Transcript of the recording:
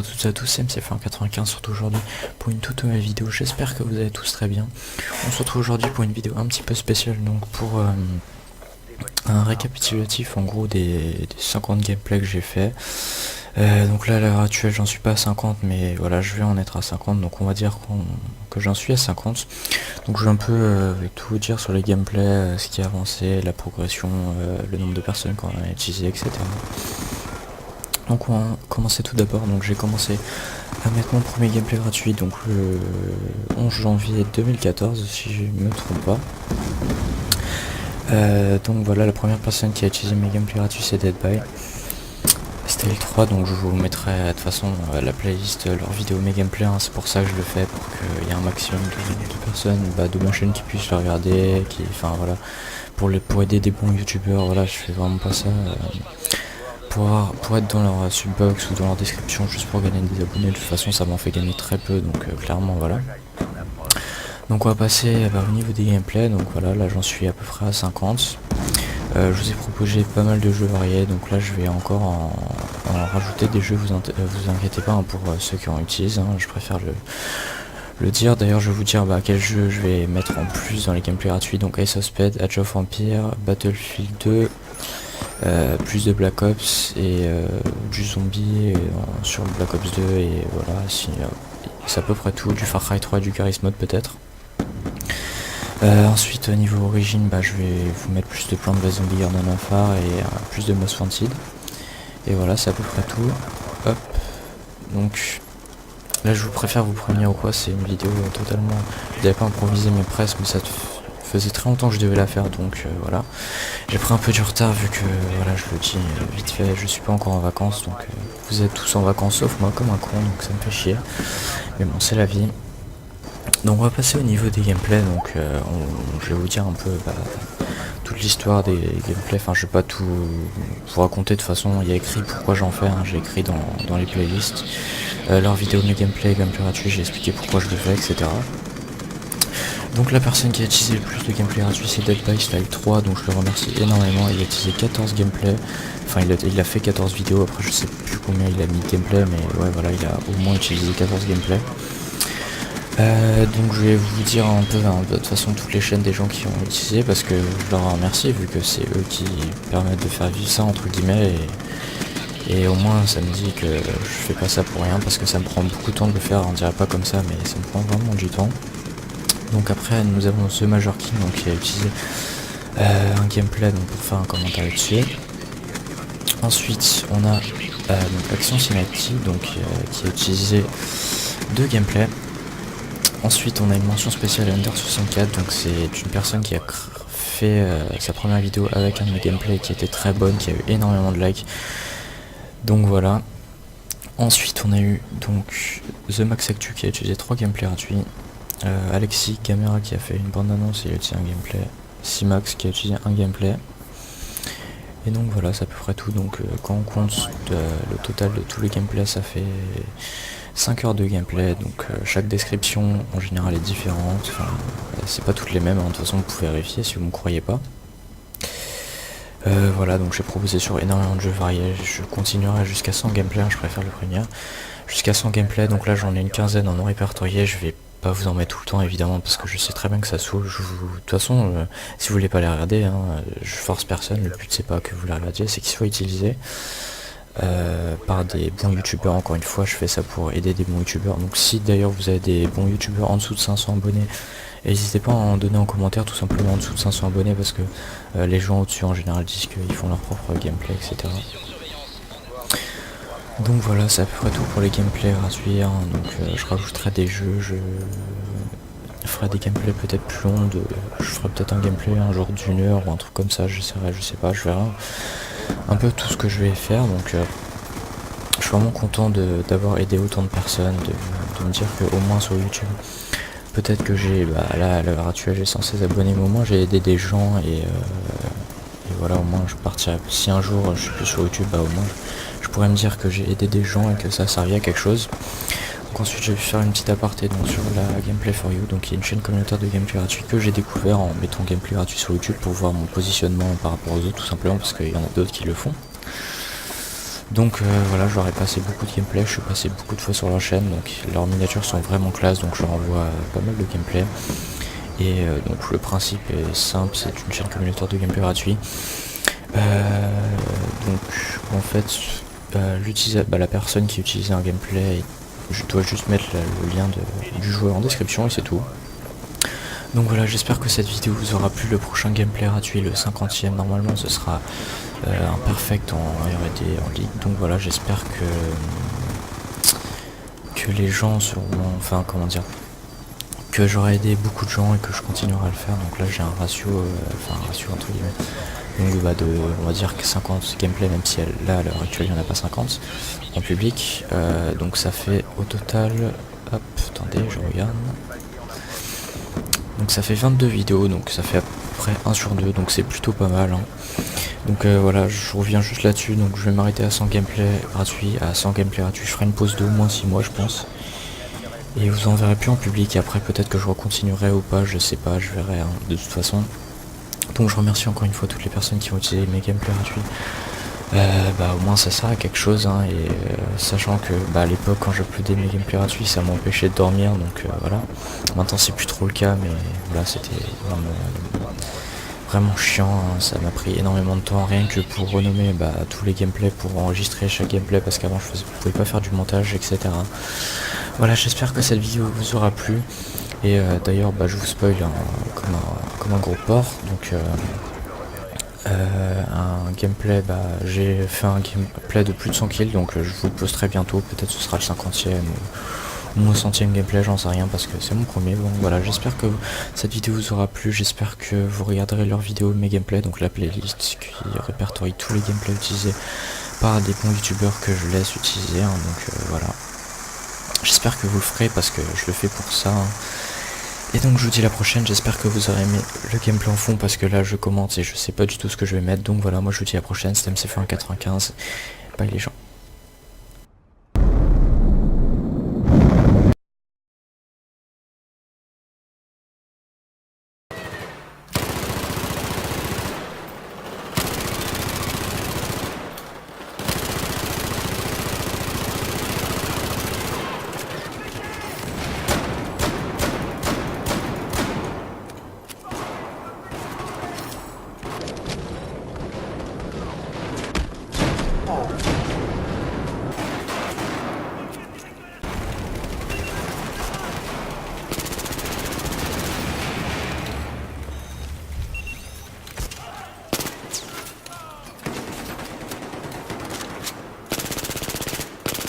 toutes et à tous, c'est MCF95 surtout aujourd'hui pour une toute nouvelle vidéo. J'espère que vous allez tous très bien. On se retrouve aujourd'hui pour une vidéo un petit peu spéciale, donc pour un récapitulatif en gros des 50 gameplays que j'ai fait. Donc là à l'heure actuelle j'en suis pas à 50, mais voilà, je vais en être à 50, donc on va dire que j'en suis à 50. Donc je vais un peu tout vous dire sur les gameplays, ce qui a avancé, la progression, le nombre de personnes qu'on a utilisé, etc. Donc on va commencer tout d'abord. Donc j'ai commencé à mettre mon premier gameplay gratuit donc le 11 janvier 2014 si je ne me trompe pas. Donc voilà, la première personne qui a utilisé mes gameplays gratuits c'est Deadby. C'était le 3, donc je vous mettrai de toute façon la playlist, leur vidéo mes gameplays, hein, c'est pour ça que je le fais, pour qu'il y ait un maximum de personnes de ma chaîne qui puissent le regarder, enfin voilà, pour aider des bons youtubeurs. Voilà, je fais vraiment pas ça pour être dans leur subbox ou dans leur description juste pour gagner des abonnés. De toute façon ça m'en fait gagner très peu, donc clairement voilà. Donc on va passer au niveau des gameplays. Donc voilà, là j'en suis à peu près à 50. Je vous ai proposé pas mal de jeux variés, donc là je vais encore en rajouter des jeux, vous inquiétez pas, hein, pour ceux qui en utilisent, hein, je préfère le dire. D'ailleurs je vais vous dire quel jeu je vais mettre en plus dans les gameplays gratuits. Donc Ace of Spades, Age of Empires, Battlefield 2, plus de Black Ops et du zombie sur le Black Ops 2, et voilà, c'est à peu près tout, du Far Cry 3, du Garry's Mod peut-être. Ensuite au niveau origine, je vais vous mettre plus de Plants vs Zombies Garden of Fire et plus de Most Wanted. Et voilà, c'est à peu près tout. Hop. Donc là je vous préfère vous prévenir ou quoi, c'est une vidéo totalement, je n'avais pas improvisé mais presque, mais ça faisait très longtemps que je devais la faire, donc voilà. J'ai pris un peu du retard vu que, voilà, je le dis vite fait, je suis pas encore en vacances, donc vous êtes tous en vacances sauf moi comme un con, donc ça me fait chier. Mais bon, c'est la vie. Donc on va passer au niveau des gameplays. Donc je vais vous dire un peu toute l'histoire des gameplays. Enfin, je vais pas tout vous raconter, de toute façon il y a écrit pourquoi j'en fais, hein. J'ai écrit dans les playlists leur vidéo de mes gameplays gratuits, j'ai expliqué pourquoi je le fais, etc. Donc la personne qui a utilisé le plus de gameplay gratuit c'est Deadby Style 3, donc je le remercie énormément. Il a utilisé 14 gameplays, enfin il a fait 14 vidéos, après je sais plus combien il a mis de gameplay, mais ouais voilà, il a au moins utilisé 14 gameplays. Donc je vais vous dire un peu, de toute façon toutes les chaînes des gens qui ont utilisé, parce que je leur remercie vu que c'est eux qui permettent de faire vivre ça entre guillemets, et au moins ça me dit que je fais pas ça pour rien, parce que ça me prend beaucoup de temps de le faire, on dirait pas comme ça mais ça me prend vraiment du temps. Donc après nous avons The Major King, donc qui a utilisé un gameplay donc pour faire un commentaire dessus. Ensuite on a donc Action Cinématique, donc qui a utilisé 2 gameplays. Ensuite on a une mention spéciale Under64, donc c'est une personne qui a fait sa première vidéo avec un de mes gameplays qui était très bonne, qui a eu énormément de likes, donc voilà. Ensuite on a eu donc The Max Actu qui a utilisé 3 gameplays gratuits, Alexis Camera qui a fait une bande annonce et il a utilisé un gameplay, Simax qui a utilisé un gameplay, et donc voilà, c'est à peu près tout. Donc quand on compte le total de tous les gameplays, ça fait 5 heures de gameplay, donc chaque description en général est différente, enfin, c'est pas toutes les mêmes, hein. De toute façon vous pouvez vérifier si vous me croyez pas. Voilà, donc j'ai proposé sur énormément de jeux variés, je continuerai jusqu'à 100 gameplay, hein, je préfère le prévenir, jusqu'à 100 gameplay. Donc là j'en ai une quinzaine en non répertorié, je vais pas vous en mettre tout le temps évidemment, parce que je sais très bien que ça saoule. De toute façon si vous voulez pas les regarder, hein, je force personne, le but c'est pas que vous les regardiez, c'est qu'ils soient utilisés par des bons youtubeurs. Encore une fois, je fais ça pour aider des bons youtubeurs. Donc si d'ailleurs vous avez des bons youtubeurs en dessous de 500 abonnés, n'hésitez pas à en donner en commentaire, tout simplement en dessous de 500 abonnés, parce que les gens au-dessus en général disent qu'ils font leur propre gameplay, etc. Donc voilà, c'est à peu près tout pour les gameplays gratuits, hein. Donc je rajouterai des jeux, je ferai des gameplays peut-être plus longs, je ferai peut-être un gameplay un jour d'1 heure ou un truc comme ça, j'essaierai, je sais pas, je verrai un peu tout ce que je vais faire. Donc je suis vraiment content d'avoir aidé autant de personnes, de me dire qu'au moins sur YouTube, peut-être que j'ai, là à l'heure actuelle j'ai 116 abonnés, mais au moins j'ai aidé des gens, et voilà, au moins je partirai, si un jour je suis plus sur YouTube, au moins je pourrais me dire que j'ai aidé des gens et que ça a servi à quelque chose. Donc ensuite je vais faire une petite aparté donc sur la Gameplay for You, donc il y a une chaîne communautaire de gameplay gratuit que j'ai découvert en mettant gameplay gratuit sur YouTube pour voir mon positionnement par rapport aux autres, tout simplement parce qu'il y en a d'autres qui le font. Donc voilà, j'aurais passé beaucoup de gameplay, je suis passé beaucoup de fois sur leur chaîne, donc leurs miniatures sont vraiment classe, donc je leur envoie pas mal de gameplay. Et donc le principe est simple, c'est une chaîne communautaire de gameplay gratuit. Donc en fait, la personne qui utilise un gameplay, je dois juste mettre le lien du joueur en description et c'est tout. Donc voilà, j'espère que cette vidéo vous aura plu. Le prochain gameplay gratuit, le 50e, normalement ce sera un perfect en R&D en ligue. Donc voilà, j'espère que les gens seront, enfin comment dire, que j'aurai aidé beaucoup de gens et que je continuerai à le faire. Donc là j'ai un ratio, un ratio entre guillemets, donc on va dire que 50 gameplay, même si là à l'heure actuelle il n'y en a pas 50 en public. Donc ça fait au total, hop, attendez, je regarde. Donc ça fait 22 vidéos, donc ça fait à peu près 1 sur 2, donc c'est plutôt pas mal. Hein. Donc voilà, je reviens juste là-dessus, donc je vais m'arrêter à 100 gameplay gratuits. À 100 gameplay gratuits, je ferai une pause de au moins 6 mois je pense. Et vous en verrez plus en public, et après peut-être que je recontinuerai ou pas, je sais pas, je verrai hein, de toute façon. Donc je remercie encore une fois toutes les personnes qui ont utilisé mes gameplays gratuits. Au moins ça sert à quelque chose hein, et sachant que à l'époque quand j'uploadais mes gameplays gratuits ça m'empêchait de dormir, donc voilà. Maintenant c'est plus trop le cas, mais voilà, c'était vraiment chiant hein. Ça m'a pris énormément de temps rien que pour renommer tous les gameplays, pour enregistrer chaque gameplay, parce qu'avant je pouvais pas faire du montage, etc. Voilà, j'espère que cette vidéo vous aura plu. Et d'ailleurs je vous spoil comme un gros porc. Donc un gameplay, j'ai fait un gameplay de plus de 100 kills, donc je vous le posterai bientôt, peut-être ce sera le 50e ou mon 100e gameplay, j'en sais rien parce que c'est mon premier. Donc voilà, j'espère que cette vidéo vous aura plu, j'espère que vous regarderez leurs vidéos, mes gameplays, donc la playlist qui répertorie tous les gameplays utilisés par des bons youtubeurs que je laisse utiliser hein, donc voilà. J'espère que vous le ferez parce que je le fais pour ça hein. Et donc je vous dis à la prochaine, j'espère que vous aurez aimé le gameplay en fond parce que là je commente et je sais pas du tout ce que je vais mettre. Donc voilà, moi je vous dis à la prochaine, c'était MCF195, bye les gens.